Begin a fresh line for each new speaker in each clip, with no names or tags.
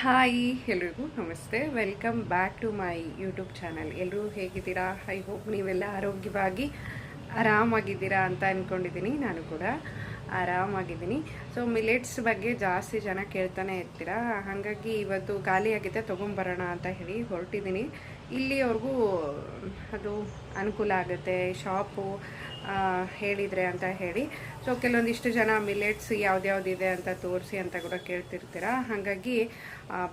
Hi ಎಲ್ರಿಗೂ ನಮಸ್ತೆ. Welcome back to my YouTube channel. ಎಲ್ಲರೂ ಹೇಗಿದ್ದೀರಾ? ಐ ಹೋಪ್ ನೀವೆಲ್ಲ ಆರೋಗ್ಯವಾಗಿ ಆರಾಮಾಗಿದ್ದೀರಾ ಅಂತ ಅಂದ್ಕೊಂಡಿದ್ದೀನಿ. ನಾನು ಕೂಡ ಆರಾಮಾಗಿದ್ದೀನಿ. ಸೊ ಮಿಲೆಟ್ಸ್ ಬಗ್ಗೆ ಜಾಸ್ತಿ ಜನ ಕೇಳ್ತಾನೆ ಇರ್ತೀರಾ, ಹಾಗಾಗಿ ಇವತ್ತು ಖಾಲಿಯಾಗಿದೆ ತೊಗೊಂಬರೋಣ ಅಂತ ಹೇಳಿ ಹೊರಟಿದ್ದೀನಿ. ಇಲ್ಲಿವರೆಗೂ ಅದು ಅನುಕೂಲ ಆಗುತ್ತೆ ಶಾಪು ಹೇಳಿದರೆ ಅಂತ ಹೇಳಿ. ಸೊ ಕೆಲವೊಂದಿಷ್ಟು ಜನ ಮಿಲೆಟ್ಸ್ ಯಾವ್ದ್ಯಾವ್ದಿದೆ ಅಂತ ತೋರಿಸಿ ಅಂತ ಕೂಡ ಕೇಳ್ತಿರ್ತೀರ, ಹಾಗಾಗಿ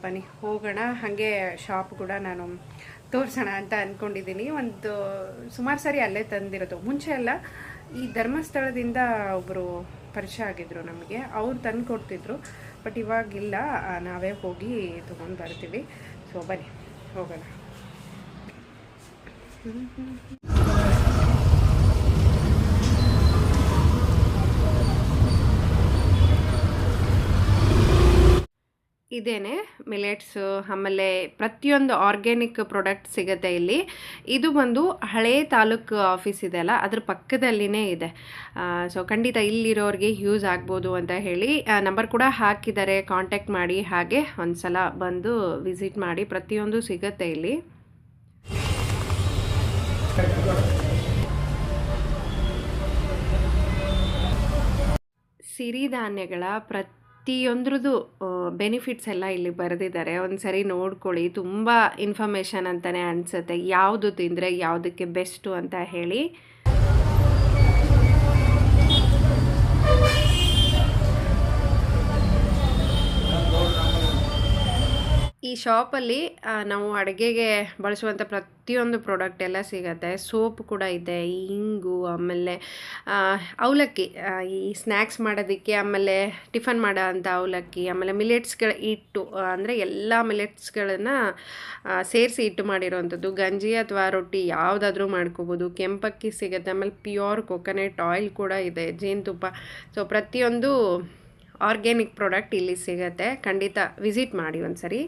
ಬನ್ನಿ ಹೋಗೋಣ. ಹಾಗೆ ಶಾಪ್ ಕೂಡ ನಾನು ತೋರಿಸೋಣ ಅಂತ ಅಂದ್ಕೊಂಡಿದ್ದೀನಿ. ಒಂದು ಸುಮಾರು ಸಾರಿ ಅಲ್ಲೇ ತಂದಿರೋದು. ಮುಂಚೆ ಎಲ್ಲ ಈ ಧರ್ಮಸ್ಥಳದಿಂದ ಒಬ್ಬರು ಪರಿಚಯ ಆಗಿದ್ರು ನಮಗೆ, ಅವ್ರು ತಂದು ಕೊಡ್ತಿದ್ರು. ಬಟ್ ಇವಾಗಿಲ್ಲ, ನಾವೇ ಹೋಗಿ ತೊಗೊಂಡು ಬರ್ತೀವಿ. ಸೊ ಬನ್ನಿ ಹೋಗೋಣ. ಇದೇನೆ ಮಿಲೆಟ್ಸು, ಆಮೇಲೆ ಪ್ರತಿಯೊಂದು ಆರ್ಗ್ಯಾನಿಕ್ ಪ್ರಾಡಕ್ಟ್ ಸಿಗುತ್ತೆ ಇಲ್ಲಿ. ಇದು ಬಂದು ಹಳೇ ತಾಲೂಕು ಆಫೀಸ್ ಇದೆಯಲ್ಲ, ಅದ್ರ ಪಕ್ಕದಲ್ಲಿನೇ ಇದೆ. ಸೊ ಖಂಡಿತ ಇಲ್ಲಿರೋರಿಗೆ ಯೂಸ್ ಆಗ್ಬೋದು ಅಂತ ಹೇಳಿ ನಂಬರ್ ಕೂಡ ಹಾಕಿದ್ದಾರೆ, ಕಾಂಟ್ಯಾಕ್ಟ್ ಮಾಡಿ. ಹಾಗೆ ಒಂದು ಸಲ ಬಂದು ವಿಸಿಟ್ ಮಾಡಿ, ಪ್ರತಿಯೊಂದು ಸಿಗುತ್ತೆ ಇಲ್ಲಿ. ಸಿರಿಧಾನ್ಯಗಳ ಪ್ರತಿಯೊಂದ್ರದ್ದು ಬೆನಿಫಿಟ್ಸ್ ಎಲ್ಲ ಇಲ್ಲಿ ಬರೆದಿದ್ದಾರೆ. ಒಂದು ಸರಿ ನೋಡ್ಕೊಳ್ಳಿ, ತುಂಬ ಇನ್ಫಾರ್ಮೇಷನ್ ಅಂತಲೇ ಅನಿಸುತ್ತೆ, ಯಾವುದು ತಿಂದರೆ ಯಾವುದಕ್ಕೆ ಬೆಸ್ಟು ಅಂತ ಹೇಳಿ. ಈ ಶಾಪಲ್ಲಿ ನಾವು ಅಡುಗೆಗೆ ಬಳಸುವಂಥ ಪ್ರತಿಯೊಂದು ಪ್ರಾಡಕ್ಟ್ ಎಲ್ಲ ಸಿಗುತ್ತೆ. ಸೋಪ್ ಕೂಡ ಇದೆ, ಇಂಗು, ಆಮೇಲೆ ಅವಲಕ್ಕಿ, ಈ ಸ್ನ್ಯಾಕ್ಸ್ ಮಾಡೋದಕ್ಕೆ, ಆಮೇಲೆ ಟಿಫನ್ ಮಾಡೋ ಅಂಥ ಅವಲಕ್ಕಿ, ಆಮೇಲೆ ಮಿಲೆಟ್ಸ್ಗಳ ಹಿಟ್ಟು, ಅಂದರೆ ಎಲ್ಲ ಮಿಲೆಟ್ಸ್ಗಳನ್ನು ಸೇರಿಸಿ ಹಿಟ್ಟು ಮಾಡಿರೋವಂಥದ್ದು. ಗಂಜಿ ಅಥವಾ ರೊಟ್ಟಿ ಯಾವುದಾದ್ರೂ ಮಾಡ್ಕೋಬೋದು. ಕೆಂಪಕ್ಕಿ ಸಿಗುತ್ತೆ, ಆಮೇಲೆ ಪ್ಯೂರ್ ಕೊಕೊನೆಟ್ ಆಯಿಲ್ ಕೂಡ ಇದೆ, ಜೇನುತುಪ್ಪ. ಸೊ ಪ್ರತಿಯೊಂದು ಆರ್ಗ್ಯಾನಿಕ್ ಪ್ರಾಡಕ್ಟ್ ಇಲ್ಲಿ ಸಿಗುತ್ತೆ. ಖಂಡಿತ ವಿಸಿಟ್ ಮಾಡಿ ಒಂದು ಸರಿ.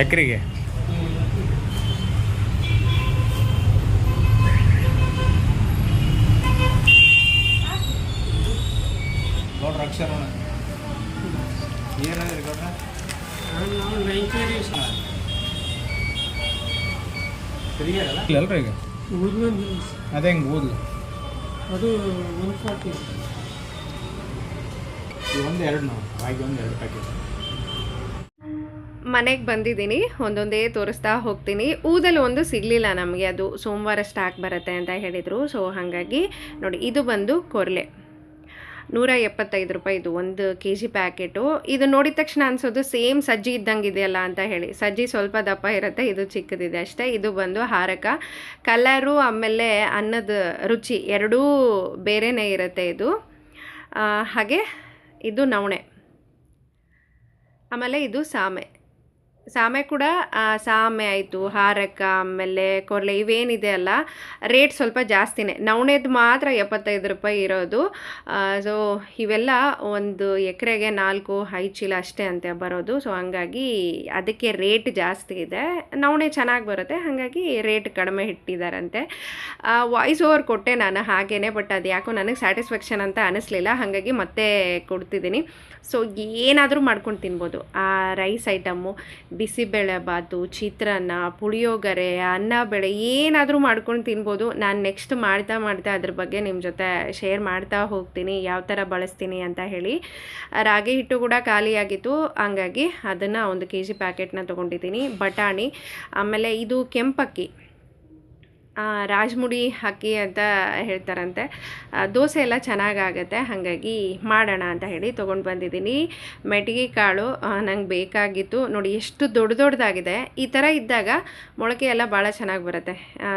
ಎಕರೆಗೆ ಗೌಡ್ರ ಅಕ್ಷರ ಏನಾದ್ರಿ ಗೌಡ್ರ? ಅಲ್ರಿ ಈಗ ಅದೇ ಹಿಂಗೆ ಓದ್ಲು
ಅದು 140.
ಒಂದೆರಡು ನಾವು ಹಾಗೆ ಒಂದೆರಡು ಪ್ಯಾಕೆಟ್.
ಮನೆಗೆ ಬಂದಿದ್ದೀನಿ, ಒಂದೊಂದೇ ತೋರಿಸ್ತಾ ಹೋಗ್ತೀನಿ. ಊದಲ್ಲಿ ಒಂದು ಸಿಗಲಿಲ್ಲ ನಮಗೆ, ಅದು ಸೋಮವಾರ ಸ್ಟಾಕ್ ಬರುತ್ತೆ ಅಂತ ಹೇಳಿದರು. ಸೊ ಹಾಗಾಗಿ ನೋಡಿ, ಇದು ಬಂದು ಕೊರ್ಲೆ 175 ರೂಪಾಯಿ. ಇದು 1 kg ಪ್ಯಾಕೆಟು. ಇದು ನೋಡಿದ ತಕ್ಷಣ ಅನಿಸೋದು ಸೇಮ್ ಸಜ್ಜಿ ಇದ್ದಂಗೆ ಇದೆಯಲ್ಲ ಅಂತ ಹೇಳಿ. ಸಜ್ಜಿ ಸ್ವಲ್ಪ ದಪ್ಪ ಇರುತ್ತೆ, ಇದು ಚಿಕ್ಕದಿದೆ ಅಷ್ಟೇ. ಇದು ಬಂದು ಹಾರಕ. ಕಲರು ಆಮೇಲೆ ಅನ್ನದ ರುಚಿ ಎರಡೂ ಬೇರೆಯೇ ಇರುತ್ತೆ ಇದು. ಹಾಗೆ ಇದು ನವಣೆ, ಆಮೇಲೆ ಇದು ಸಾಮೆ ಕೂಡ. ಸಾಮೆ ಆಯಿತು, ಹಾರಕ, ಆಮೇಲೆ ಕೊರ್ಲೆ, ಇವೇನಿದೆ ಅಲ್ಲ ರೇಟ್ ಸ್ವಲ್ಪ ಜಾಸ್ತಿನೇ. ನವಣೆದು ಮಾತ್ರ 75 ರೂಪಾಯಿ ಇರೋದು. ಸೊ ಇವೆಲ್ಲ ಒಂದು ಎಕರೆಗೆ 4-5 ಚೀಲ ಅಷ್ಟೇ ಅಂತ ಬರೋದು. ಸೊ ಹಂಗಾಗಿ ಅದಕ್ಕೆ ರೇಟ್ ಜಾಸ್ತಿ ಇದೆ. ನವಣೆ ಚೆನ್ನಾಗಿ ಬರುತ್ತೆ, ಹಾಗಾಗಿ ರೇಟ್ ಕಡಿಮೆ ಇಟ್ಟಿದ್ದಾರಂತೆ. ವಾಯ್ಸ್ ಓವರ್ ಕೊಟ್ಟೆ ನಾನು ಹಾಗೇ, ಬಟ್ ಅದು ಯಾಕೋ ನನಗೆ ಸ್ಯಾಟಿಸ್ಫ್ಯಾಕ್ಷನ್ ಅಂತ ಅನ್ನಿಸ್ಲಿಲ್ಲ, ಹಾಗಾಗಿ ಮತ್ತೆ ಕೊಡ್ತಿದ್ದೀನಿ. ಸೊ ಏನಾದರೂ ಮಾಡ್ಕೊಂಡು ತಿನ್ಬೋದು. ರೈಸ್ ಐಟಮ್ಮು, ಬಿಸಿಬೇಳೆ ಬಾತು, ಚಿತ್ರಾನ್ನ, ಪುಳಿಯೋಗರೆ, ಅನ್ನ ಬೇಳೆ ಏನಾದರೂ ಮಾಡ್ಕೊಂಡು ತಿನ್ಬೋದು. ನಾನು ನೆಕ್ಸ್ಟ್ ಮಾಡ್ತಾ ಅದ್ರ ಬಗ್ಗೆ ನಿಮ್ಮ ಜೊತೆ ಶೇರ್ ಮಾಡ್ತಾ ಹೋಗ್ತೀನಿ, ಯಾವ ಥರ ಬಳಸ್ತೀನಿ ಅಂತ ಹೇಳಿ. ರಾಗಿ ಹಿಟ್ಟು ಕೂಡ ಖಾಲಿಯಾಗಿತ್ತು, ಹಂಗಾಗಿ ಅದನ್ನು 1 kg ಪ್ಯಾಕೆಟ್ನ ತೊಗೊಂಡಿದ್ದೀನಿ. ಬಟಾಣಿ, ಆಮೇಲೆ ಇದು ಕೆಂಪಕ್ಕಿ. ರಾಜ್ಮುಡಿ ಅಕ್ಕಿ ಅಂತ ಹೇಳ್ತಾರಂತೆ. ದೋಸೆ ಎಲ್ಲ ಚೆನ್ನಾಗಾಗತ್ತೆ, ಹಾಗಾಗಿ ಮಾಡೋಣ ಅಂತ ಹೇಳಿ ತೊಗೊಂಡು ಬಂದಿದ್ದೀನಿ. ಮೆಟ್ಟಿಗೆ ಕಾಳು ನಂಗೆ ಬೇಕಾಗಿತ್ತು. ನೋಡಿ ಎಷ್ಟು ದೊಡ್ಡದಾಗಿದೆ. ಈ ಥರ ಇದ್ದಾಗ ಮೊಳಕೆ ಎಲ್ಲ ಭಾಳ ಚೆನ್ನಾಗಿ ಬರುತ್ತೆ.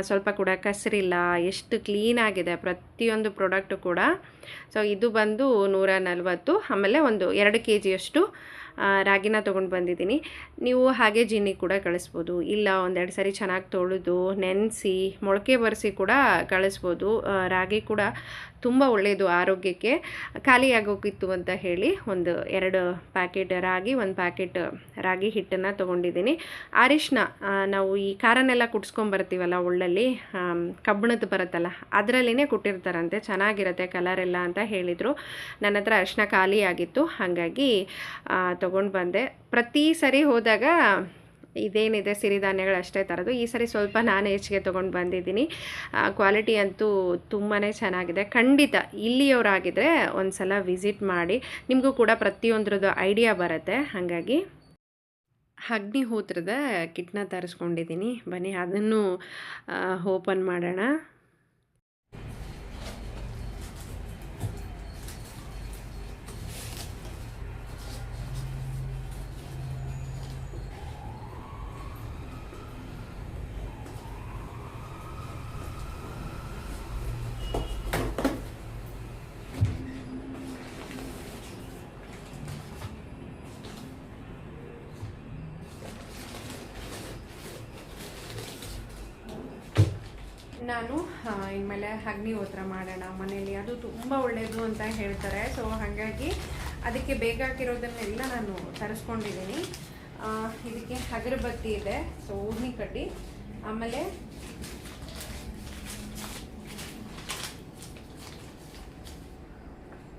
ಸ್ವಲ್ಪ ಕೂಡ ಕಸರಿಲ್ಲ, ಎಷ್ಟು ಕ್ಲೀನಾಗಿದೆ ಪ್ರತಿಯೊಂದು ಪ್ರಾಡಕ್ಟು ಕೂಡ. ಸೊ ಇದು ಬಂದು 140. ಆಮೇಲೆ ಒಂದು 2 kgಯಷ್ಟು ರಾಗಿನ ತೊಗೊಂಡು ಬಂದಿದ್ದೀನಿ. ನೀವು ಹಾಗೆ ಜೀನಿ ಕೂಡ ಕಳಿಸ್ಬೋದು, ಇಲ್ಲ ಒಂದೆರಡು ಸರಿ ಚೆನ್ನಾಗಿ ತೊಳೆದು ನೆನೆಸಿ ಮೊಳಕೆ ಬರೆಸಿ ಕೂಡ ಕಳಿಸ್ಬೋದು. ರಾಗಿ ಕೂಡ ತುಂಬ ಒಳ್ಳೆಯದು ಆರೋಗ್ಯಕ್ಕೆ. ಖಾಲಿ ಆಗೋಗಿತ್ತು ಅಂತ ಹೇಳಿ ಒಂದು 2 ಪ್ಯಾಕೆಟ್ ರಾಗಿ, 1 ಪ್ಯಾಕೆಟ್ ರಾಗಿ ಹಿಟ್ಟನ್ನು ತೊಗೊಂಡಿದ್ದೀನಿ. ಅರಿಶಿನ ನಾವು ಈ ಖಾರನೆಲ್ಲ ಕುಟ್ಸ್ಕೊಂಬರ್ತೀವಲ್ಲ ಒಳ್ಳಲ್ಲಿ, ಕಬ್ಬಣದ್ದು ಬರುತ್ತಲ್ಲ ಅದರಲ್ಲಿನೇ ಕುಟ್ಟಿರ್ತಾರಂತೆ, ಚೆನ್ನಾಗಿರುತ್ತೆ ಕಲರೆಲ್ಲ ಅಂತ ಹೇಳಿದರು. ನನ್ನ ಹತ್ರ ಅರಿಶಿನ ಖಾಲಿ ಆಗಿತ್ತು, ಹಾಗಾಗಿ ತೊಗೊಂಡು ಬಂದೆ. ಪ್ರತಿ ಸರಿ ಹೋದಾಗ ಇದೇನಿದೆ ಸಿರಿಧಾನ್ಯಗಳು ಅಷ್ಟೇ ತರೋದು. ಈ ಸರಿ ಸ್ವಲ್ಪ ನಾನು ಹೆಚ್ಚಿಗೆ ತೊಗೊಂಡು ಬಂದಿದ್ದೀನಿ. ಕ್ವಾಲಿಟಿ ಅಂತೂ ತುಂಬಾ ಚೆನ್ನಾಗಿದೆ. ಖಂಡಿತ ಇಲ್ಲಿಯವರಾಗಿದ್ದರೆ ಒಂದು ಸಲ ವಿಸಿಟ್ ಮಾಡಿ, ನಿಮಗೂ ಕೂಡ ಪ್ರತಿಯೊಂದ್ರದ್ದು ಐಡಿಯಾ ಬರುತ್ತೆ. ಹಾಗಾಗಿ ಅಗ್ನಿಹೋತ್ರದ ಕಿಟ್ನ ತರಿಸ್ಕೊಂಡಿದ್ದೀನಿ. ಬನ್ನಿ ಅದನ್ನು ಓಪನ್ ಮಾಡೋಣ. ನಾನು ಇನ್ಮೇಲೆ ಅಗ್ನಿಹೋತ್ರ ಮಾಡೋಣ ಮನೇಲಿ, ಅದು ತುಂಬ ಒಳ್ಳೆಯದು ಅಂತ ಹೇಳ್ತಾರೆ. ಸೊ ಹಾಗಾಗಿ ಅದಕ್ಕೆ ಬೇಕಾಗಿರೋದನ್ನೆಲ್ಲ ನಾನು ತರಿಸ್ಕೊಂಡಿದ್ದೀನಿ. ಇದಕ್ಕೆ ಅಗರಬತ್ತಿ ಇದೆ, ಸೊ ಊದಿನ ಕಡ್ಡಿ, ಆಮೇಲೆ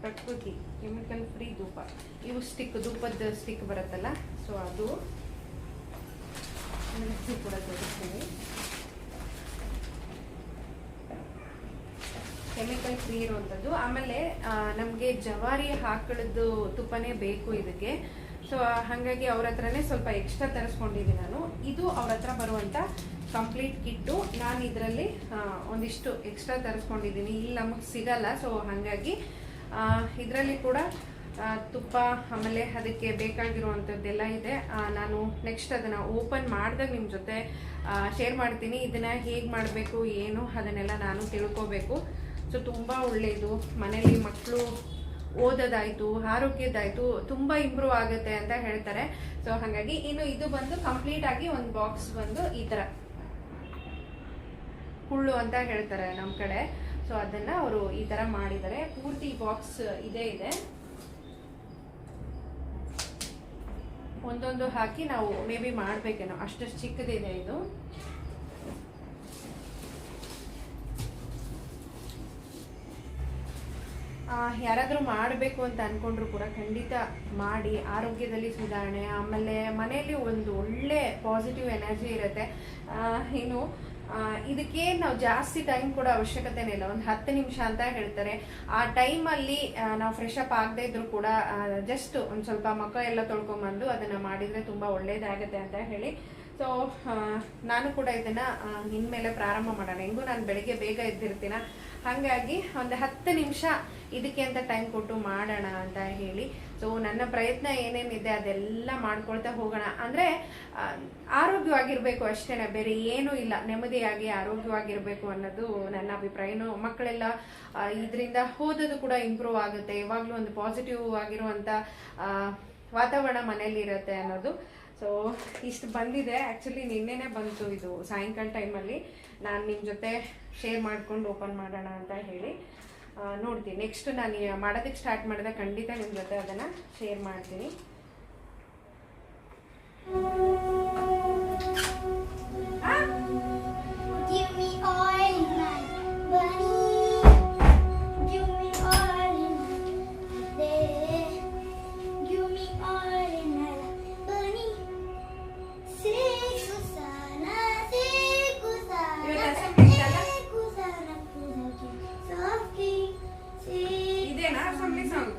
ಪ್ರಕೃತಿ ಕೆಮಿಕಲ್ ಫ್ರೀ ಧೂಪ, ಇವು ಧೂಪದ ಸ್ಟಿಕ್ ಬರುತ್ತಲ್ಲ, ಸೊ ಅದು ಕೂಡ ತೋರಿಸ್ತೀನಿ. ಕೆಮಿಕಲ್ ಫ್ರೀ ಇರುವಂಥದ್ದು. ಆಮೇಲೆ ನಮಗೆ ಜವಾರಿ ಆಕಳದ್ದು ತುಪ್ಪನೇ ಬೇಕು ಇದಕ್ಕೆ. ಸೊ ಹಾಗಾಗಿ ಅವ್ರ ಹತ್ರನೇ ಸ್ವಲ್ಪ ಎಕ್ಸ್ಟ್ರಾ ತರಿಸ್ಕೊಂಡಿದ್ದೀನಿ ನಾನು. ಇದು ಅವ್ರ ಹತ್ರ ಬರುವಂಥ ಕಂಪ್ಲೀಟ್ ಕಿಟ್ಟು. ನಾನು ಇದರಲ್ಲಿ ಒಂದಿಷ್ಟು ಎಕ್ಸ್ಟ್ರಾ ತರಿಸ್ಕೊಂಡಿದ್ದೀನಿ, ಇಲ್ಲಿ ನಮಗೆ ಸಿಗಲ್ಲ. ಸೊ ಹಾಗಾಗಿ ಇದರಲ್ಲಿ ಕೂಡ ತುಪ್ಪ, ಆಮೇಲೆ ಅದಕ್ಕೆ ಬೇಕಾಗಿರುವಂಥದ್ದೆಲ್ಲ ಇದೆ. ನಾನು ನೆಕ್ಸ್ಟ್ ಅದನ್ನು ಓಪನ್ ಮಾಡಿದಾಗ ನಿಮ್ಮ ಜೊತೆ ಶೇರ್ ಮಾಡ್ತೀನಿ. ಇದನ್ನು ಹೇಗೆ ಮಾಡಬೇಕು ಏನು ಅದನ್ನೆಲ್ಲ ನಾನು ತಿಳ್ಕೋಬೇಕು. ಸೊ ತುಂಬ ಒಳ್ಳೆಯದು, ಮನೇಲಿ ಮಕ್ಕಳು ಓದೋದಾಯಿತು, ಆರೋಗ್ಯದಾಯಿತು ತುಂಬ ಇಂಪ್ರೂವ್ ಆಗುತ್ತೆ ಅಂತ ಹೇಳ್ತಾರೆ. ಸೊ ಹಾಗಾಗಿ ಇನ್ನು ಇದು ಬಂದು ಕಂಪ್ಲೀಟ್ ಆಗಿ ಒಂದು ಬಾಕ್ಸ್ ಬಂದು ಈ ಥರ ಕುಳ್ಳು ಅಂತ ಹೇಳ್ತಾರೆ ನಮ್ಮ ಕಡೆ. ಸೊ ಅದನ್ನು ಅವರು ಈ ಥರ ಮಾಡಿದ್ದಾರೆ. ಪೂರ್ತಿ ಬಾಕ್ಸ್ ಇದೆ ಒಂದೊಂದು ಹಾಕಿ ನಾವು ಮೇ ಬಿ ಮಾಡಬೇಕೇನೋ, ಅಷ್ಟಷ್ಟು ಚಿಕ್ಕದಿದೆ ಇದು. ಯಾರಾದರೂ ಮಾಡಬೇಕು ಅಂತ ಅಂದ್ಕೊಂಡ್ರು ಕೂಡ ಖಂಡಿತ ಮಾಡಿ. ಆರೋಗ್ಯದಲ್ಲಿ ಸುಧಾರಣೆ, ಆಮೇಲೆ ಮನೆಯಲ್ಲಿ ಒಂದು ಒಳ್ಳೆ ಪಾಸಿಟಿವ್ ಎನರ್ಜಿ ಇರುತ್ತೆ. ಇನ್ನು ಇದಕ್ಕೆ ನಾವು ಜಾಸ್ತಿ ಟೈಮ್ ಕೂಡ ಅವಶ್ಯಕತೆನೇ ಇಲ್ಲ, ಒಂದು 10 ನಿಮಿಷ ಅಂತ ಹೇಳ್ತಾರೆ. ಆ ಟೈಮಲ್ಲಿ ನಾವು ಫ್ರೆಶ್ ಅಪ್ ಆಗದೆ ಇದ್ರು ಕೂಡ ಜಸ್ಟ್ ಒಂದು ಸ್ವಲ್ಪ ಮುಖ ಎಲ್ಲ ತೊಳ್ಕೊಂಬಂದು ಅದನ್ನು ಮಾಡಿದರೆ ತುಂಬ ಒಳ್ಳೇದಾಗುತ್ತೆ ಅಂತ ಹೇಳಿ. ಸೊ ನಾನು ಕೂಡ ಇದನ್ನು ಇನ್ಮೇಲೆ ಪ್ರಾರಂಭ ಮಾಡೋಣ. ಹೆಂಗೂ ನಾನು ಬೆಳಿಗ್ಗೆ ಬೇಗ ಎದ್ದಿರ್ತೀನ, ಹಾಗಾಗಿ ಒಂದು 10 ನಿಮಿಷ ಇದಕ್ಕೆ ಅಂತ ಟೈಮ್ ಕೊಟ್ಟು ಮಾಡೋಣ ಅಂತ ಹೇಳಿ. ಸೊ ನನ್ನ ಪ್ರಯತ್ನ ಏನೇನಿದೆ ಅದೆಲ್ಲ ಮಾಡ್ಕೊಳ್ತಾ ಹೋಗೋಣ. ಅಂದರೆ ಆರೋಗ್ಯವಾಗಿರಬೇಕು ಅಷ್ಟೇ, ಬೇರೆ ಏನೂ ಇಲ್ಲ. ನೆಮ್ಮದಿಯಾಗಿ ಆರೋಗ್ಯವಾಗಿರಬೇಕು ಅನ್ನೋದು ನನ್ನ ಅಭಿಪ್ರಾಯನೂ. ಮಕ್ಕಳೆಲ್ಲ ಇದರಿಂದ ಓದೋದು ಕೂಡ ಇಂಪ್ರೂವ್ ಆಗುತ್ತೆ. ಯಾವಾಗಲೂ ಒಂದು ಪಾಸಿಟಿವ್ ಆಗಿರುವಂಥ ವಾತಾವರಣ ಮನೇಲಿ ಇರುತ್ತೆ ಅನ್ನೋದು. ಸೊ ಇಷ್ಟು ಬಂದಿದೆ. ಆ್ಯಕ್ಚುಲಿ ನಿನ್ನೆನೇ ಬಂತು ಇದು ಸಾಯಂಕಾಲ ಟೈಮಲ್ಲಿ. ನಾನು ನಿಮ್ಮ ಜೊತೆ ಶೇರ್ ಮಾಡ್ಕೊಂಡು ಓಪನ್ ಮಾಡೋಣ ಅಂತ ಹೇಳಿ ನೋಡ್ತೀನಿ. ನೆಕ್ಸ್ಟ್ ನಾನು ಮಾಡೋದಕ್ಕೆ ಸ್ಟಾರ್ಟ್ ಮಾಡಿದಾಗ ಖಂಡಿತ ನಿಮ್ಮ ಜೊತೆ ಅದನ್ನು ಶೇರ್ ಮಾಡ್ತೀನಿ. ಇದೇನಾ ಅಸೆಂಬ್ಲಿ ಸಾಂಗ್?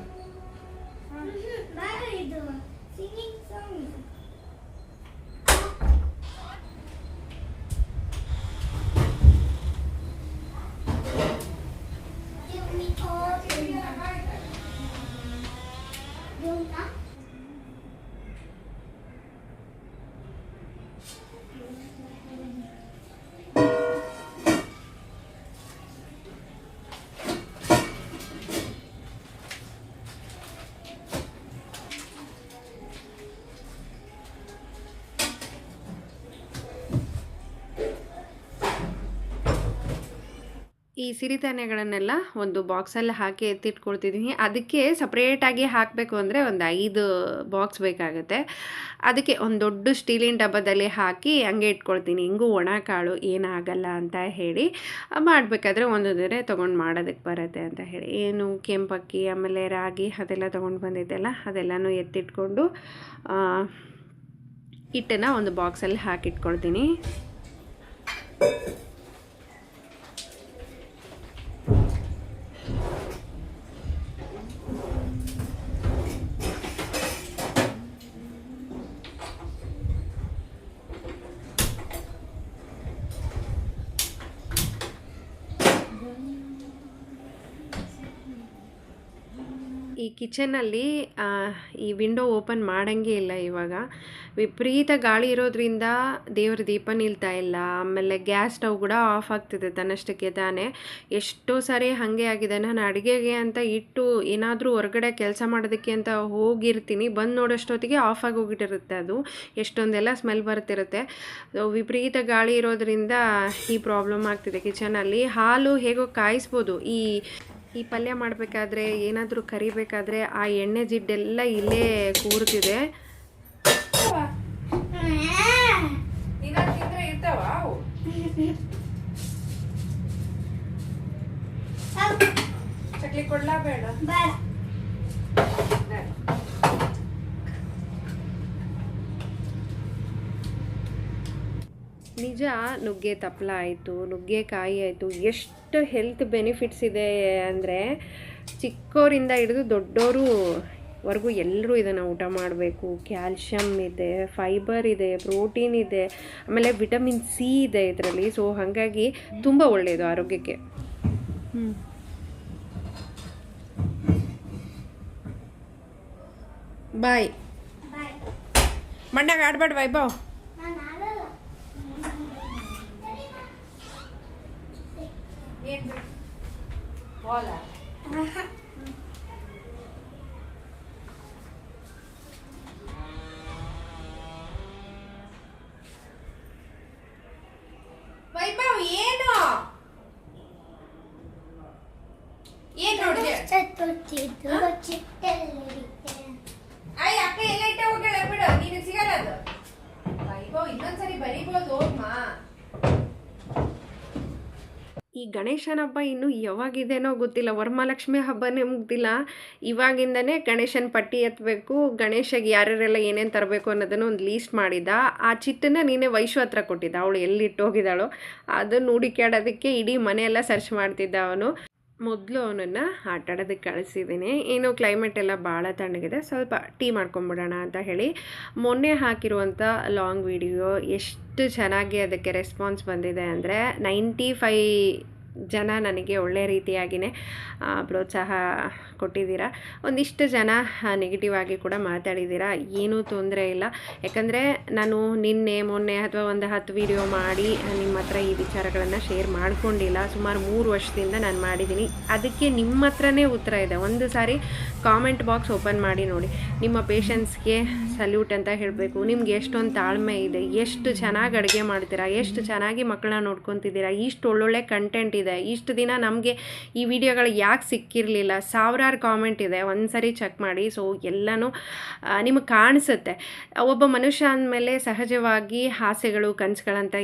Singing song.
ಈ ಸಿರಿಧಾನ್ಯಗಳನ್ನೆಲ್ಲ ಒಂದು ಬಾಕ್ಸಲ್ಲಿ ಹಾಕಿ ಎತ್ತಿಟ್ಕೊಳ್ತಿದ್ದೀನಿ. ಅದಕ್ಕೆ ಸಪ್ರೇಟಾಗಿ ಹಾಕಬೇಕು ಅಂದರೆ ಒಂದು 5 ಬಾಕ್ಸ್ ಬೇಕಾಗುತ್ತೆ. ಅದಕ್ಕೆ ಒಂದು ದೊಡ್ಡ ಸ್ಟೀಲಿನ ಡಬ್ಬದಲ್ಲಿ ಹಾಕಿ ಹಂಗೆ ಇಟ್ಕೊಳ್ತೀನಿ. ಹಿಂಗೂ ಒಣ ಕಾಳು ಏನಾಗಲ್ಲ ಅಂತ ಹೇಳಿ ಮಾಡಬೇಕಾದ್ರೆ ಒಂದೊಂದೇ ತೊಗೊಂಡು ಮಾಡೋದಕ್ಕೆ ಬರುತ್ತೆ ಅಂತ ಹೇಳಿ. ಏನು ಕೆಂಪಕ್ಕಿ ಆಮೇಲೆ ರಾಗಿ ಅದೆಲ್ಲ ತೊಗೊಂಡು ಬಂದಿದ್ದೆಲ್ಲ ಅದೆಲ್ಲನೂ ಎತ್ತಿಟ್ಕೊಂಡು ಹಿಟ್ಟನ್ನು ಒಂದು ಬಾಕ್ಸಲ್ಲಿ ಹಾಕಿಟ್ಕೊಳ್ತೀನಿ. ಈ ಕಿಚನಲ್ಲಿ ಈ ವಿಂಡೋ ಓಪನ್ ಮಾಡೋಂಗೇ ಇಲ್ಲ ಇವಾಗ. ವಿಪರೀತ ಗಾಳಿ ಇರೋದ್ರಿಂದ ದೇವ್ರ ದೀಪ ನಿಲ್ತಾ ಇಲ್ಲ. ಆಮೇಲೆ ಗ್ಯಾಸ್ ಸ್ಟವ್ ಕೂಡ ಆಫ್ ಆಗ್ತಿದೆ ತನ್ನಷ್ಟಕ್ಕೆ ತಾನೇ. ಎಷ್ಟೋ ಸಾರಿ ಹಾಗೆ ಆಗಿದೆ. ನಾನು ಅಡುಗೆಗೆ ಅಂತ ಇಟ್ಟು ಏನಾದರೂ ಹೊರಗಡೆ ಕೆಲಸ ಮಾಡೋದಕ್ಕೆ ಅಂತ ಹೋಗಿರ್ತೀನಿ, ಬಂದು ನೋಡೋಷ್ಟೊತ್ತಿಗೆ ಆಫ್ ಆಗಿ ಹೋಗಿಟ್ಟಿರುತ್ತೆ. ಅದು ಎಷ್ಟೊಂದೆಲ್ಲ ಸ್ಮೆಲ್ ಬರ್ತಿರುತ್ತೆ. ವಿಪರೀತ ಗಾಳಿ ಇರೋದ್ರಿಂದ ಈ ಪ್ರಾಬ್ಲಮ್ ಆಗ್ತಿದೆ ಕಿಚನಲ್ಲಿ. ಹಾಲು ಹೇಗೋ ಕಾಯಿಸ್ಬೋದು. ಈ ಪಲ್ಯ ಮಾಡಬೇಕಾದ್ರೆ ಏನಾದರೂ ಕರಿಬೇಕಾದ್ರೆ ಆ ಎಣ್ಣೆ ಜಿಡ್ಡೆಲ್ಲ ಇಲ್ಲೇ ಕೂರ್ತಿದೆ. ಚಕ್ಲಿ ಕೊಡ್ಲಾ ಬೇಡ? ನಿಜ, ನುಗ್ಗೆ ತಪ್ಪಲ ಆಯಿತು, ನುಗ್ಗೆಕಾಯಿ ಆಯಿತು, ಎಷ್ಟು ಹೆಲ್ತ್ ಬೆನಿಫಿಟ್ಸ್ ಇದೆ ಅಂದರೆ ಚಿಕ್ಕವರಿಂದ ಹಿಡಿದು ದೊಡ್ಡೋರುವರೆಗೂ ಎಲ್ಲರೂ ಇದನ್ನು ಊಟ ಮಾಡಬೇಕು. ಕ್ಯಾಲ್ಶಿಯಮ್ ಇದೆ, ಫೈಬರ್ ಇದೆ, ಪ್ರೋಟೀನ್ ಇದೆ, ಆಮೇಲೆ ವಿಟಮಿನ್ ಸಿ ಇದೆ ಇದರಲ್ಲಿ. ಸೊ ಹಾಗಾಗಿ ತುಂಬ ಒಳ್ಳೆಯದು ಆರೋಗ್ಯಕ್ಕೆ. ಬಾಯ್. ಮಣ್ಣಾಗ ಆಡ್ಬೇಡ ವೈಭವ್. ವೈಭವ್ ಏನು ನೋಡಿದೆ? ಅಯ್ಯ ಅಕ್ಕ ಎಲ್ಲ ಇಟ್ಟ ಹೋಗ್ಯಾಳ ಬಿಡು, ನೀನು ಸಿಗಲ್ಲ ಅದು. ವೈಭವ್ ಇನ್ನೊಂದ್ಸರಿ ಬರೀಬೋದು ಹೋಗ್ಮ. ಈ ಗಣೇಶನ ಹಬ್ಬ ಇನ್ನೂ ಯಾವಾಗಿದೆನೋ ಗೊತ್ತಿಲ್ಲ. ವರಮಹಾಲಕ್ಷ್ಮಿ ಹಬ್ಬನೇ ಮುಗ್ದಿಲ್ಲ. ಇವಾಗಿಂದನೇ ಗಣೇಶನ ಪಟ್ಟಿ ಎತ್ತಬೇಕು. ಗಣೇಶಗೆ ಯಾರ್ಯಾರೆಲ್ಲ ಏನೇನು ತರಬೇಕು ಅನ್ನೋದನ್ನು ಒಂದು ಲೀಸ್ಟ್ ಮಾಡಿದ್ದ. ಆ ಚಿಟ್ಟನ್ನ ನೀನೇ ವೈಶು ಹತ್ರ ಕೊಟ್ಟಿದ್ದ. ಅವಳು ಎಲ್ಲಿಟ್ಟು ಹೋಗಿದ್ದಾಳೋ ಅದನ್ನು ಹುಡುಕ್ಯಾಡೋದಕ್ಕೆ ಇಡೀ ಮನೆಯೆಲ್ಲ ಸರ್ಚ್ ಮಾಡ್ತಿದ್ದ ಅವನು. ಮೊದಲು ಅವನನ್ನು ಆಟಾಡೋದಕ್ಕೆ ಕಳಿಸಿದ್ದೀನಿ. ಏನು ಕ್ಲೈಮೇಟ್ ಎಲ್ಲ ಭಾಳ ತಣ್ಣಗಿದೆ, ಸ್ವಲ್ಪ ಟೀ ಮಾಡ್ಕೊಂಬಿಡೋಣ ಅಂತ ಹೇಳಿ ಮೊನ್ನೆ ಹಾಕಿರುವಂಥ ಲಾಂಗ್ ವಿಡಿಯೋ ಎಷ್ಟು ಚೆನ್ನಾಗಿ ಅದಕ್ಕೆ ರೆಸ್ಪಾನ್ಸ್ ಬಂದಿದೆ ಅಂದರೆ 95 ಜನ ನನಗೆ ಒಳ್ಳೆಯ ರೀತಿಯಾಗಿಯೇ ಪ್ರೋತ್ಸಾಹ ಕೊಟ್ಟಿದ್ದೀರಾ. ಒಂದಿಷ್ಟು ಜನ ನೆಗೆಟಿವ್ ಆಗಿ ಕೂಡ ಮಾತಾಡಿದ್ದೀರಾ. ಏನೂ ತೊಂದರೆ ಇಲ್ಲ. ಯಾಕಂದರೆ ನಾನು ನಿನ್ನೆ ಮೊನ್ನೆ ಅಥವಾ ಒಂದು 10 ವಿಡಿಯೋ ಮಾಡಿ ನಿಮ್ಮ ಹತ್ರ ಈ ವಿಚಾರಗಳನ್ನು ಶೇರ್ ಮಾಡ್ಕೊಂಡಿಲ್ಲ. ಸುಮಾರು 3 ವರ್ಷದಿಂದ ನಾನು ಮಾಡಿದ್ದೀನಿ. ಅದಕ್ಕೆ ನಿಮ್ಮ ಹತ್ರನೇ ಉತ್ತರ ಇದೆ. ಒಂದು ಸಾರಿ ಕಾಮೆಂಟ್ ಬಾಕ್ಸ್ ಓಪನ್ ಮಾಡಿ ನೋಡಿ. ನಿಮ್ಮ ಪೇಷನ್ಸ್ಗೆ ಸಲ್ಯೂಟ್ ಅಂತ ಹೇಳಬೇಕು. ನಿಮ್ಗೆ ಎಷ್ಟೊಂದು ತಾಳ್ಮೆ ಇದೆ, ಎಷ್ಟು ಚೆನ್ನಾಗಿ ಅಡುಗೆ ಮಾಡ್ತೀರಾ, ಎಷ್ಟು ಚೆನ್ನಾಗಿ ಮಕ್ಕಳನ್ನ ನೋಡ್ಕೊತಿದ್ದೀರಾ, ಇಷ್ಟು ಒಳ್ಳೊಳ್ಳೆ ಕಂಟೆಂಟ್ ಇದೆ. ಇಷ್ಟು ದಿನ ನಮಗೆ ಈ ವಿಡಿಯೋಗಳು ಯಾಕೆ ಸಿಕ್ಕಿರಲಿಲ್ಲ, ಸಾವಿರಾರು ಕಾಮೆಂಟ್ ಇದೆ. ಒಂದು ಸರಿ ಚೆಕ್ ಮಾಡಿ. ಸೊ ಎಲ್ಲನೂ ನಿಮಗೆ ಕಾಣಿಸುತ್ತೆ. ಒಬ್ಬ ಮನುಷ್ಯ ಅಂದಮೇಲೆ ಸಹಜವಾಗಿ ಆಸೆಗಳು ಕನಸುಗಳಂತ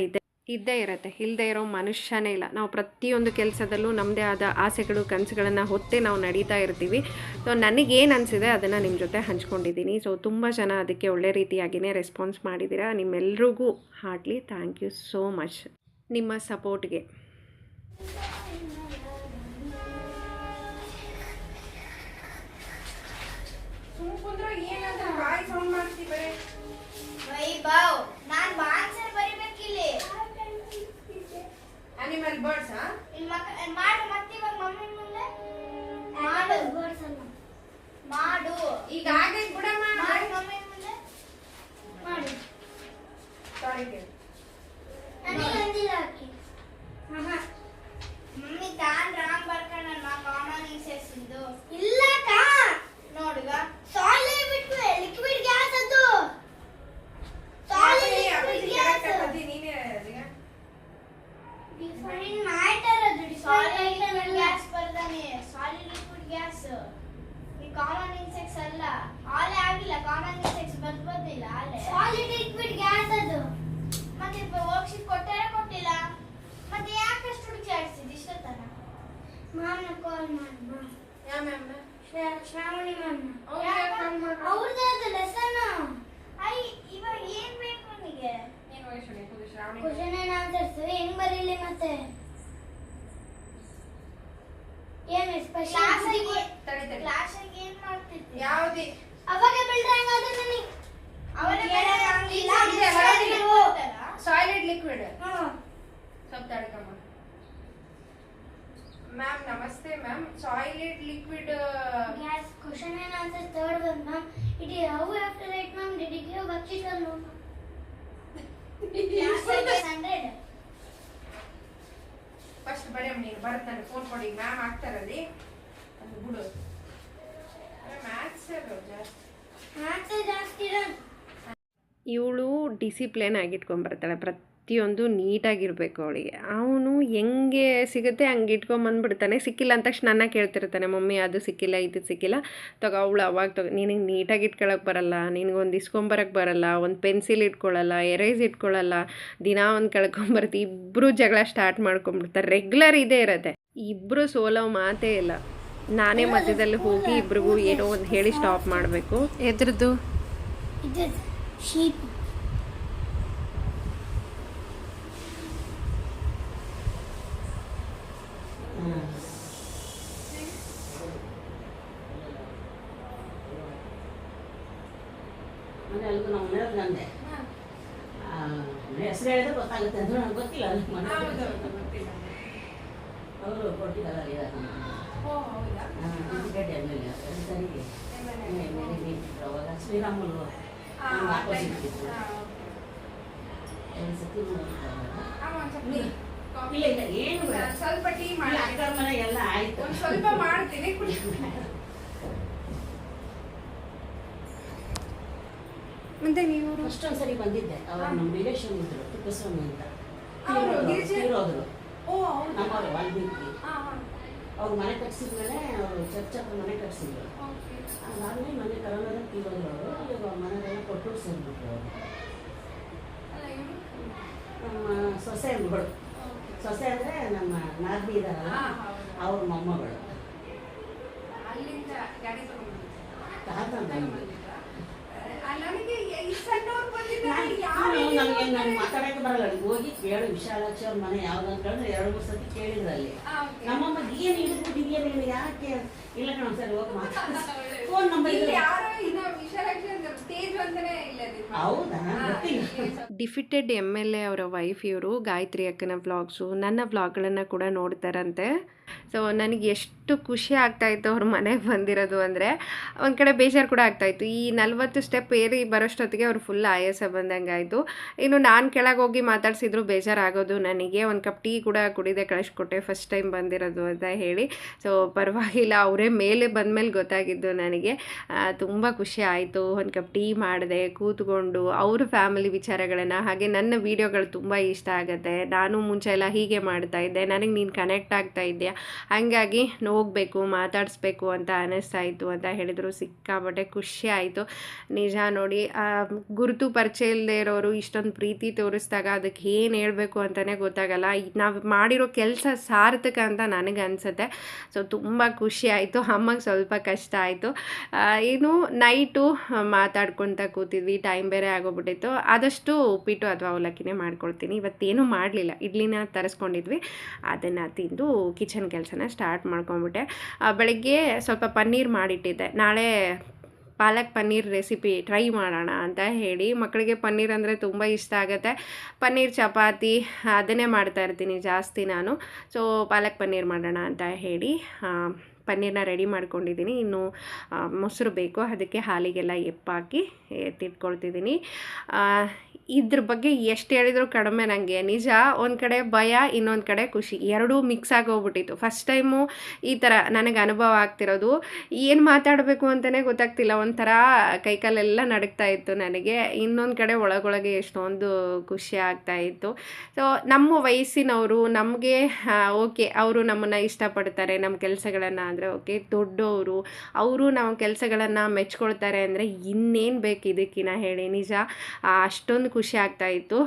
ಇದ್ದೇ ಇರುತ್ತೆ. ಇಲ್ಲದೆ ಇರೋ ಮನುಷ್ಯನೇ ಇಲ್ಲ. ನಾವು ಪ್ರತಿಯೊಂದು ಕೆಲಸದಲ್ಲೂ ನಮ್ಮದೇ ಆದ ಆಸೆಗಳು ಕನಸುಗಳನ್ನು ಹೊತ್ತೇ ನಾವು ನಡೀತಾ ಇರ್ತೀವಿ. ಸೊ ನನಗೇನು ಅನಿಸಿದೆ ಅದನ್ನು ನಿಮ್ಮ ಜೊತೆ ಹಂಚ್ಕೊಂಡಿದ್ದೀನಿ. ಸೊ ತುಂಬ ಜನ ಅದಕ್ಕೆ ಒಳ್ಳೆ ರೀತಿಯಾಗಿಯೇ ರೆಸ್ಪಾನ್ಸ್ ಮಾಡಿದ್ದೀರಾ. ನಿಮ್ಮೆಲ್ರಿಗೂ heartly thank you so much ನಿಮ್ಮ ಸಪೋರ್ಟ್ಗೆ.
ವೈಭವ್, ನಾನು ಆನ್ಸರ್ ಬರಿಬೇಕಿಲ್ಲಿ.
ಅನಿಮಲ್ ಬರ್ಡ್ಸ್
ಮಾಡು ಮತ್ತೆ ಇವಾಗ ಮಮ್ಮಿ ಮುಂದೆ ಮಾಡು. ಮಾಡು
ಈಗ ಆಗೈತೆ ಬಿಡಮ್ಮ.
ಮಾಡು ಮಮ್ಮಿ ಮುಂದೆ ಮಾಡು. ನನಗೆ ಅಂದಿಲ್ಲ ಅಕ್ಕಿ. ಮಮ್ಮಿ ತಾನ್ ರಾಂಗ್ ಬರ್ಕಣ್ಣ. ನಾ ಕಾಮನ್ ಸೇರಿಸಿದ್ದು ಇಲ್ಲ ಕಾ. ನೋಡುವ ಸಾಯಿಲ್ ಬಿಟ್ಟು ಲಿಕ್ವಿಡ್ ಗ್ಯಾಸ್ ಅದು. ಸಾಯಿಲ್ ಗ್ಯಾಸ್ ಡಿಫರೆಂಟ್ ಮ್ಯಾಟರ್ ಅದು. ಸಾಯಿಲ್ ಕಾಮನ್ ಸೆನ್ಸ್ ಬರ್ಬೋದಿಲ್ಲ ಅಲ್ಲೇ ಸಾಲಿಡ್ ಲಿಕ್ವಿಡ್ ಗ್ಯಾಸ್ ಅದು ಮತ್ತೆ ವರ್ಕ್ಶೀಟ್ ಕೊಟ್ಟಿಲ್ಲ ಮತ್ತೆ ಯಾಕೆ ಅಷ್ಟು ಹುಡುಕಾಡ್ಸಿದ್ದು ಇಷ್ಟೊತ್ತನ ಮ್ಯಾಮ್ನ ಕಾಲ್ ಮಾಡಿ
ಯಾವ ಮ್ಯಾಮ್ನ?
ಶ್ರಾವಣಿ ಮ್ಯಾಮ್
ಅವ್ರದ್ದು
ಅವ್ರದ್ದು ಲೆಸನ್ ಇವಾಗ ಏನ್ ಬೇಕು ನಿಮಗೆ
ಏನು ವೈಶಾಲಿ ಕೂದು ಶ್ರಾವಣಿ
ಕ್ವಶನ್ ಅಂಡ್ ಆನ್ಸರ್ಸ್ ಹೆಂಗ್ ಬರೀಲಿ ಮತ್ತೆ ಏನು ಸ್ಪೆಷಲ್ ಕ್ಲಾಸ್ ಆಗಿ ಏನ್ ಮಾಡ್ತಿದ್ದೆ
ಯಾವುದೇ
ಅವಾಗ ಬಿಲ್ಡ್ರೆ ಹಂಗಾದ್ರೆ ನನಗೆ
ಸಾಲಿಡ್ ಲಿಕ್ವಿಡ್ ಸ್ವಲ್ಪ ತಡ್ಕಮ್ಮ. ಮ್ಯಾಮ್ ನಮಸ್ತೆ ma'am. Solid liquid
gas question and answer third one ma'am. It is how you have to write ma'am. Did you give worksheet or no? 100.
First ಬರೆಯಮ್ಮ ನೀನು. ಬರುತ್ತೆ ನನಗೆ ಫೋನ್ ಕೊಡಿ. ಮ್ಯಾಮ್ ಆಗ್ತಾರಲ್ಲಿ ಅದು ಬಿಡು. ಮ್ಯಾಥ್ಸ್
ಜಾಸ್ತಿ ಇರೋದು.
ಇವಳು ಡಿಸಿಪ್ಲಿನ್ ಆಗಿಟ್ಕೊಂಬರ್ತಾಳೆ. ಪ್ರತಿಯೊಂದು ನೀಟಾಗಿರಬೇಕು ಅವಳಿಗೆ. ಅವನು ಹೆಂಗೆ ಸಿಗುತ್ತೆ ಹಂಗೆ ಇಟ್ಕೊಂಬಂದ್ಬಿಡ್ತಾನೆ. ಸಿಕ್ಕಿಲ್ಲ ಅಂದ ತಕ್ಷಣ ನನ್ನ ಕೇಳ್ತಿರ್ತಾನೆ, ಮಮ್ಮಿ ಅದು ಸಿಕ್ಕಿಲ್ಲ ಇದು ಸಿಕ್ಕಿಲ್ಲ ತಗೋ. ಅವಳು ಅವಾಗ ನಿನಗೆ ನೀಟಾಗಿ ಇಟ್ಕೊಳಕ್ಕೆ ಬರಲ್ಲ, ನಿನಗೊಂದು ಇಸ್ಕೊಂಬರಕ್ಕೆ ಬರಲ್ಲ, ಒಂದು ಪೆನ್ಸಿಲ್ ಇಟ್ಕೊಳ್ಳಲ್ಲ, ಎರೇಸ್ ಇಟ್ಕೊಳ್ಳಲ್ಲ, ದಿನ ಒಂದು ಕಳ್ಕೊಂಬರ್ತಿ. ಇಬ್ಬರು ಜಗಳ ಸ್ಟಾರ್ಟ್ ಮಾಡ್ಕೊಂಡ್ಬಿಡ್ತಾರೆ. ರೆಗ್ಯುಲರ್ ಇದೇ ಇರುತ್ತೆ. ಇಬ್ಬರು ಸೋಲೋ ಮಾತೇ ಇಲ್ಲ. ನಾನೇ ಮಧ್ಯದಲ್ಲಿ ಹೋಗಿ ಇಬ್ರಿಗೂ ಏನೋ ಒಂದು ಹೇಳಿ ಸ್ಟಾಪ್ ಮಾಡಬೇಕು. ಎದ್ರದ್ದು
ಇದು ಶೀಪ್
ಮನೆಯಲ್ಲೂ ನಮ್ಮ ಮನೆಯವ್ರು ನಂದೆ ಹೆಸರು ಹೇಳಿದ್ರೆ ಗೊತ್ತಾಗುತ್ತೆ ಅಂದ್ರೆ ನಂಗೆ ಗೊತ್ತಿಲ್ಲ ಅಲ್ಲಿ ಮನೆ ಅವರು ಕೊಟ್ಟಿದ್ದಾರೆ ಗಡ್ಡೆ ಮೇಲೆ ಸರಿಗೆ ಅವಾಗ ಶ್ರೀರಾಮುಲು ಆಪೋಸಿಟ್ ಇತ್ತು. ಸತಿ ಇಲ್ಲ ಇಲ್ಲ ಏನು
ಸ್ವಲ್ಪ ಟೀ ಮಾಡಿ
ಅಕ್ಕರ ಮನೆ ಎಲ್ಲ ಆಯ್ತು.
ಸ್ವಲ್ಪ ಮಾಡ್ತೀನಿ. ಮತ್ತೆ ನೀವು
ಫಸ್ಟ್ ಒಂದ್ಸರಿ ಬಂದಿದ್ದೆ. ಅವ್ರು ನಮ್ಮ ರಿಲೇಷನ್ ಇದ್ರು, ತಿಪ್ಪಸ್ವಾಮಿ ಅಂತ ತೀರೋದ್ರು. ನಮ್ಮವ್ರು ವಾಲ್ಮೀಕಿ. ಅವ್ರು ಮನೆ ಕಟ್ಸಿದ್ಮೇಲೆ ಅವರು ಚರ್ಚ್ ಹತ್ರ ಮನೆ ಕಟ್ಸಿದ್ರು. ಅದಾದ್ಮೇಲೆ ಮನೆ ಕರೋನಾದಲ್ಲಿ ತೀರೋದ್ರು ಅವರು. ಇವಾಗ ಮನೆಗೆಲ್ಲ ಕೊಟ್ಟೂರು ಸೇರಿಬಿಟ್ರು ಅವರು. ನಮ್ಮ ಸೊಸೆಗಳು, ಸೊಸೆ ಅಂದರೆ ನಮ್ಮ ನಾದ್ನಿ ಇದಾರಲ್ಲ ಅವ್ರ ಮೊಮ್ಮಗಳು. ನನಗೆ ನಾನು ಮಾತಾಡಕ್ಕೆ ಬರಲ್ಲ. ಹೋಗಿ ಕೇಳು ವಿಶಾಲಾಕ್ಷಿ ಅವ್ರ ಮನೆ ಯಾವ್ದು ಅಂತ ಹೇಳಿದ್ರೆ 2-3 ಸತಿ ಕೇಳಿದ್ರು ಅಲ್ಲಿ. ನಮ್ಮಮ್ಮ ಏನು ಹಿಡಿದ್ಬಿಟ್ಟಿದ್ಯಾ ನೀನು ಯಾಕೆ? ಇಲ್ಲ ಕಣ ಸರಿ ಹೋಗಿ ಮಾತಾಡ ಫೋನ್ ನಂಬರ್ ಹೌದಾ ಗೊತ್ತಿಲ್ಲ.
ಡಿಫಿಟೆಡ್ MLA ಅವರ ವೈಫ್ ಇವರು ಗಾಯತ್ರಿ ಅಕ್ಕನ ವ್ಲಾಗ್ಸು ನನ್ನ ವ್ಲಾಗ್ಗಳನ್ನು ಕೂಡ ನೋಡ್ತಾರಂತೆ. ಸೊ ನನಗೆ ಎಷ್ಟು ಖುಷಿ ಆಗ್ತಾಯಿತ್ತು ಅವ್ರ ಮನೆಗೆ ಬಂದಿರೋದು ಅಂದರೆ. ಒಂದು ಕಡೆ ಬೇಜಾರು ಕೂಡ ಆಗ್ತಾಯಿತ್ತು. ಈ 40 ಸ್ಟೆಪ್ ಏರಿ ಬರೋಷ್ಟೊತ್ತಿಗೆ ಅವ್ರು ಫುಲ್ ಆಯಾಸ ಬಂದಂಗೆ ಆಯಿತು. ಇನ್ನು ನಾನು ಕೆಳಗೆ ಹೋಗಿ ಮಾತಾಡ್ಸಿದ್ರು ಬೇಜಾರಾಗೋದು ನನಗೆ. ಒಂದು ಕಪ್ ಟೀ ಕೂಡ ಕುಡಿದೆ ಕಳಿಸ್ಕೊಟ್ಟೆ, ಫಸ್ಟ್ ಟೈಮ್ ಬಂದಿರೋದು ಅಂತ ಹೇಳಿ. ಸೊ ಪರವಾಗಿಲ್ಲ, ಅವರೇ ಮೇಲೆ ಬಂದಮೇಲೆ ಗೊತ್ತಾಗಿದ್ದು ನನಗೆ. ತುಂಬ ಖುಷಿ ಆಯಿತು. ಒಂದು ಕಪ್ ಟೀ ಮಾಡಿದೆ, ಕೂತ್ಕೊಂಡು ಅವ್ರ ಫ್ಯಾಮಿಲಿ ವಿಚಾರಗಳನ್ನು, ಹಾಗೆ ನನ್ನ ವೀಡಿಯೋಗಳು ತುಂಬ ಇಷ್ಟ ಆಗುತ್ತೆ. ನಾನು ಮುಂಚೆ ಎಲ್ಲ ಹೀಗೆ ಮಾಡ್ತಾಯಿದ್ದೆ, ನನಗೆ ನೀನು ಕನೆಕ್ಟ್ ಆಗ್ತಾ ಇದೆಯಾ, ಹಾಗಾಗಿ ಹೋಗಬೇಕು ಮಾತಾಡಿಸ್ಬೇಕು ಅಂತ ಅನ್ನಿಸ್ತಾಯಿತ್ತು ಅಂತ ಹೇಳಿದರು. ಸಿಕ್ಕಾಬಟ್ಟೆ ಖುಷಿ ಆಯಿತು. ನಿಜ ನೋಡಿ, ಗುರುತು ಪರಿಚಯ ಇಲ್ಲದೆ ಇರೋರು ಇಷ್ಟೊಂದು ಪ್ರೀತಿ ತೋರಿಸಿದಾಗ ಅದಕ್ಕೆ ಏನು ಹೇಳಬೇಕು ಅಂತಲೇ ಗೊತ್ತಾಗಲ್ಲ. ನಾವು ಮಾಡಿರೋ ಕೆಲಸ ಸಾರ್ಥಕ ಅಂತ ನನಗೆ ಅನಿಸುತ್ತೆ. ಸೊ ತುಂಬ ಖುಷಿ ಆಯಿತು. ಅಮ್ಮಗೆ ಸ್ವಲ್ಪ ಕಷ್ಟ ಆಯಿತು. ಏನು ನೈಟು ಮಾತಾಡ್ಕೊತ ಕೂತಿದ್ವಿ, ಟೈಮ್ ಬೇರೆ ಆಗೋಗ್ಬಿಟ್ಟಿತ್ತು. ಆದಷ್ಟು ಉಪ್ಪಿಟ್ಟು ಅಥವಾ ಅವಲಕ್ಕಿನೇ ಮಾಡ್ಕೊಳ್ತೀನಿ. ಇವತ್ತೇನು ಮಾಡಲಿಲ್ಲ, ಇಡ್ಲಿನ ತರಿಸ್ಕೊಂಡಿದ್ವಿ, ಅದನ್ನು ತಿಂದು ಕಿಚನ್ ಕೆಲಸನ ಸ್ಟಾರ್ಟ್ ಮಾಡ್ಕೊಂಬಿಟ್ಟೆ. ಬೆಳಗ್ಗೆ ಸ್ವಲ್ಪ ಪನ್ನೀರ್ ಮಾಡಿಟ್ಟಿದ್ದೆ. ನಾಳೆ ಪಾಲಕ್ ಪನ್ನೀರ್ ರೆಸಿಪಿ ಟ್ರೈ ಮಾಡೋಣ ಅಂತ ಹೇಳಿ. ಮಕ್ಕಳಿಗೆ ಪನ್ನೀರ್ ಅಂದರೆ ತುಂಬ ಇಷ್ಟ ಆಗುತ್ತೆ. ಪನ್ನೀರ್ ಚಪಾತಿ ಅದನ್ನೇ ಮಾಡ್ತಾಯಿರ್ತೀನಿ ಜಾಸ್ತಿ ನಾನು. ಸೊ ಪಾಲಕ್ ಪನ್ನೀರ್ ಮಾಡೋಣ ಅಂತ ಹೇಳಿ ಪನ್ನೀರನ್ನ ರೆಡಿ ಮಾಡ್ಕೊಂಡಿದ್ದೀನಿ. ಇನ್ನು ಮೊಸರು ಬೇಕು, ಅದಕ್ಕೆ ಹಾಲಿಗೆಲ್ಲ ಎಪ್ಪಾಕಿ ಎತ್ತಿಟ್ಕೊಳ್ತಿದ್ದೀನಿ. ಇದ್ರ ಬಗ್ಗೆ ಎಷ್ಟು ಹೇಳಿದ್ರು ಕಡಿಮೆ ನನಗೆ. ನಿಜ, ಒಂದು ಕಡೆ ಭಯ, ಇನ್ನೊಂದು ಕಡೆ ಖುಷಿ, ಎರಡೂ ಮಿಕ್ಸ್ ಆಗೋಗ್ಬಿಟ್ಟಿತ್ತು. ಫಸ್ಟ್ ಟೈಮು ಈ ಥರ ನನಗೆ ಅನುಭವ ಆಗ್ತಿರೋದು. ಏನು ಮಾತಾಡಬೇಕು ಅಂತಲೇ ಗೊತ್ತಾಗ್ತಿಲ್ಲ, ಒಂಥರ ಕೈಕಾಲೆಲ್ಲ ನಡುಗ್ತಾ ಇತ್ತು ನನಗೆ. ಇನ್ನೊಂದು ಕಡೆ ಒಳಗೊಳಗೆ ಎಷ್ಟೊಂದು ಖುಷಿ ಆಗ್ತಾಯಿತ್ತು. ಸೊ ನಮ್ಮ ವಯಸ್ಸಿನವರು ನಮಗೆ ಓಕೆ, ಅವರು ನಮ್ಮನ್ನು ಇಷ್ಟಪಡ್ತಾರೆ, ನಮ್ಮ ಕೆಲಸಗಳನ್ನು ಅಂದರೆ ಓಕೆ, ದೊಡ್ಡವರು ಅವರು ನಮ್ಮ ಕೆಲಸಗಳನ್ನು ಮೆಚ್ಕೊಳ್ತಾರೆ ಅಂದರೆ ಇನ್ನೇನು ಬೇಕು ಇದಕ್ಕಿನ ಹೇಳಿ. ನಿಜ ಅಷ್ಟೊಂದು ಖುಷಿ ಆಗ್ತಾಯಿತ್ತು.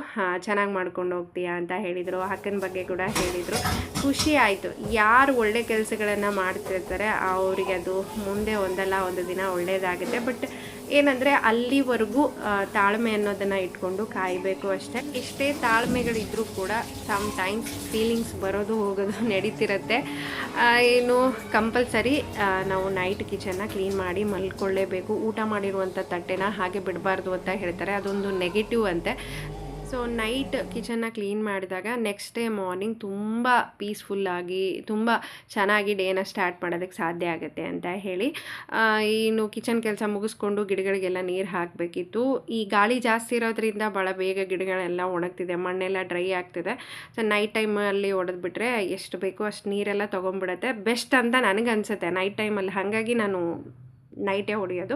ಚೆನ್ನಾಗಿ ಮಾಡ್ಕೊಂಡು ಹೋಗ್ತೀಯಾ ಅಂತ ಹೇಳಿದರು. ಅಕ್ಕನ ಬಗ್ಗೆ ಕೂಡ ಹೇಳಿದರು. ಖುಷಿ ಆಯಿತು. ಯಾರು ಒಳ್ಳೆ ಕೆಲಸಗಳನ್ನು ಮಾಡ್ತಿರ್ತಾರೆ ಅವರಿಗೆ ಅದು ಮುಂದೆ ಒಂದಲ್ಲ ಒಂದು ದಿನ ಒಳ್ಳೆಯದಾಗುತ್ತೆ. ಬಟ್ ಏನಂದರೆ ಅಲ್ಲಿವರೆಗೂ ತಾಳ್ಮೆ ಅನ್ನೋದನ್ನು ಇಟ್ಕೊಂಡು ಕಾಯಬೇಕು ಅಷ್ಟೇ. ಎಷ್ಟೇ ತಾಳ್ಮೆಗಳಿದ್ರೂ ಕೂಡ ಸಮ್ ಟೈಮ್ಸ್ ಫೀಲಿಂಗ್ಸ್ ಬರೋದು ಹೋಗೋದು ನಡೀತಿರುತ್ತೆ. ಏನು ಕಂಪಲ್ಸರಿ ನಾವು ನೈಟ್ ಕಿಚನ್ನ ಕ್ಲೀನ್ ಮಾಡಿ ಮಲ್ಕೊಳ್ಳೇಬೇಕು. ಊಟ ಮಾಡಿರುವಂಥ ತಟ್ಟೆನ ಹಾಗೆ ಬಿಡಬಾರ್ದು ಅಂತ ಹೇಳ್ತಾರೆ, ಅದೊಂದು ನೆಗೆಟಿವ್ ಅಂತೆ. ಸೊ ನೈಟ್ ಕಿಚನ್ನ ಕ್ಲೀನ್ ಮಾಡಿದಾಗ ನೆಕ್ಸ್ಟ್ ಡೇ ಮಾರ್ನಿಂಗ್ ತುಂಬ ಪೀಸ್ಫುಲ್ಲಾಗಿ ತುಂಬ ಚೆನ್ನಾಗಿ ಡೇನ ಸ್ಟಾರ್ಟ್ ಮಾಡೋದಕ್ಕೆ ಸಾಧ್ಯ ಆಗುತ್ತೆ ಅಂತ ಹೇಳಿ. ಇನ್ನು ಕಿಚನ್ ಕೆಲಸ ಮುಗಿಸ್ಕೊಂಡು ಗಿಡಗಳಿಗೆಲ್ಲ ನೀರು ಹಾಕಬೇಕಿತ್ತು. ಈ ಗಾಳಿ ಜಾಸ್ತಿ ಇರೋದ್ರಿಂದ ಭಾಳ ಬೇಗ ಗಿಡಗಳೆಲ್ಲ ಒಣಗ್ತಿದೆ, ಮಣ್ಣೆಲ್ಲ ಡ್ರೈ ಆಗ್ತಿದೆ. ಸೊ ನೈಟ್ ಟೈಮಲ್ಲಿ ಹೊಡೆದ್ಬಿಟ್ರೆ ಎಷ್ಟು ಬೇಕೋ ಅಷ್ಟು ನೀರೆಲ್ಲ ತೊಗೊಂಡ್ಬಿಡುತ್ತೆ. ಬೆಸ್ಟ್ ಅಂತ ನನಗನ್ಸುತ್ತೆ ನೈಟ್ ಟೈಮಲ್ಲಿ. ಹಾಗಾಗಿ ನಾನು ನೈಟೇ ಹೊಡೆಯೋದು.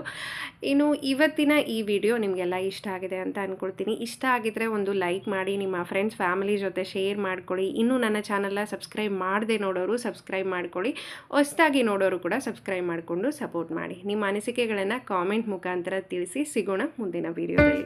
ಇನ್ನು ಇವತ್ತಿನ ಈ ವಿಡಿಯೋ ನಿಮಗೆಲ್ಲ ಇಷ್ಟ ಆಗಿದೆ ಅಂತ ಅಂದ್ಕೊಳ್ತೀನಿ. ಇಷ್ಟ ಆಗಿದ್ರೆ ಒಂದು ಲೈಕ್ ಮಾಡಿ, ನಿಮ್ಮ ಫ್ರೆಂಡ್ಸ್ ಫ್ಯಾಮಿಲಿ ಜೊತೆ ಶೇರ್ ಮಾಡ್ಕೊಳ್ಳಿ. ಇನ್ನೂ ನನ್ನ ಚಾನಲ್ನ ಸಬ್ಸ್ಕ್ರೈಬ್ ಮಾಡದೆ ನೋಡೋರು ಸಬ್ಸ್ಕ್ರೈಬ್ ಮಾಡ್ಕೊಳ್ಳಿ. ಹೊಸದಾಗಿ ನೋಡೋರು ಕೂಡ ಸಬ್ಸ್ಕ್ರೈಬ್ ಮಾಡಿಕೊಂಡು ಸಪೋರ್ಟ್ ಮಾಡಿ. ನಿಮ್ಮ ಅನಿಸಿಕೆಗಳನ್ನು ಕಾಮೆಂಟ್ ಮುಖಾಂತರ ತಿಳಿಸಿ. ಸಿಗೋಣ ಮುಂದಿನ ವಿಡಿಯೋದಲ್ಲಿ.